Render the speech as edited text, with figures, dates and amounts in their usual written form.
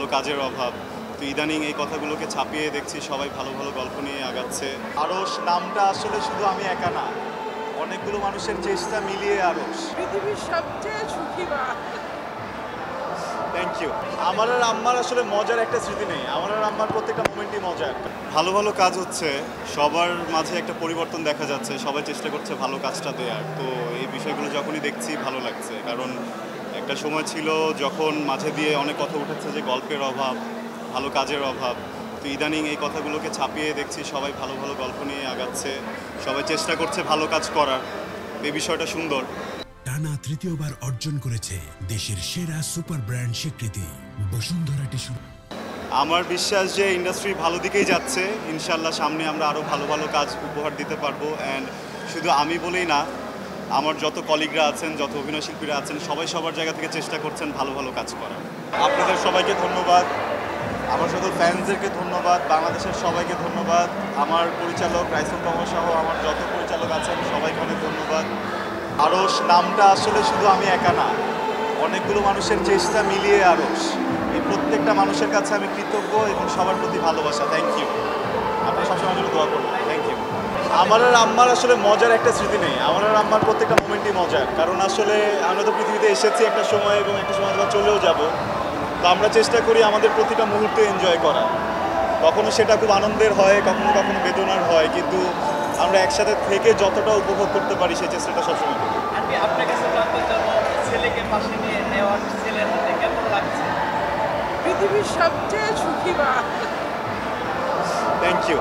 ভালো কাজের অভাব। তো ইদানিং এই কথাগুলোকে ছাপিয়ে দেখছি সবাই ভালো ভালো গল্প নিয়ে আগাচ্ছে। আরশ নামটা আসলে শুধু আমি একা না, অনেকগুলো মানুষের চেষ্টা মিলিয়ে আরশ। পৃথিবীর সবচেয়ে সুখী মা। Thank you. আমার আর আম্মার আসলে মজার একটা স্মৃতি নেই, আমার আর আম্মার প্রত্যেকটা মোমেন্টই মজার। ভালো ভালো কাজ হচ্ছে, সবার মাঝে একটা পরিবর্তন দেখা যাচ্ছে, সবাই চেষ্টা করছে ভালো কাজটা দেওয়ার। তো এই বিষয়গুলো যখনই দেখছি ভালো লাগছে, কারণ একটা সময় ছিল যখন মাঝে দিয়ে অনেক কথা উঠেছে যে গল্পের অভাব, ভালো কাজের অভাব। তো ইদানিং এই কথাগুলোকে ছাপিয়ে দেখছি সবাই ভালো ভালো গল্প নিয়ে আগাচ্ছে, সবাই চেষ্টা করছে ভালো কাজ করার। এই বিষয়টা সুন্দর। টানা তৃতীয়বার অর্জন করেছে দেশের সেরা সুপার ব্র্যান্ড স্বীকৃতি বসুন্ধরা টিস্যু। আমার বিশ্বাস যে ইন্ডাস্ট্রি ভালো দিকেই যাচ্ছে, ইনশাল্লাহ সামনে আমরা আরও ভালো ভালো কাজ উপহার দিতে পারবো। অ্যান্ড শুধু আমি বলেই না, আমার যত কলিগরা আছেন, যত অভিনয় শিল্পীরা আছেন, সবাই সবার জায়গা থেকে চেষ্টা করছেন ভালো ভালো কাজ করার। আপনাদের সবাইকে ধন্যবাদ, আমার সকল ফ্যান্সদেরকে ধন্যবাদ, বাংলাদেশের সবাইকে ধন্যবাদ, আমার পরিচালক রাইসুল কমল সহ আমার যত পরিচালক আছেন সবাইকে অনেক ধন্যবাদ। আরশ নামটা আসলে শুধু আমি একা না, অনেকগুলো মানুষের চেষ্টা মিলিয়ে আরশ। এই প্রত্যেকটা মানুষের কাছে আমি কৃতজ্ঞ এবং সবার প্রতি ভালোবাসা। Thank you. আপনারা সবসময় জন্য দোয়া করবেন। Thank you. আমার আর আম্মার আসলে মজার একটা স্মৃতি নেই, আমার আর আম্মার প্রত্যেকটা মোমেন্টই মজার, কারণ আসলে আমরা তো পৃথিবীতে এসেছি একটা সময় এবং একটা সময় আমরা চলেও যাব। তো আমরা চেষ্টা করি আমাদের প্রতিটা মুহূর্তে এনজয় করা। কখনো সেটা খুব আনন্দের হয়, কখনো কখনো বেদনার হয়, কিন্তু আমরা একসাথে থেকে যতটা উপভোগ করতে পারি সেই চেষ্টাটা সবসময় করি। আপনার কাছে জানতে চাবো, ছেলেকে পাশে নিয়ে নেওয়ার ছেলের হাতে কেমন লাগছে? পৃথিবীর সবচেয়ে সুখী মা। Thank you.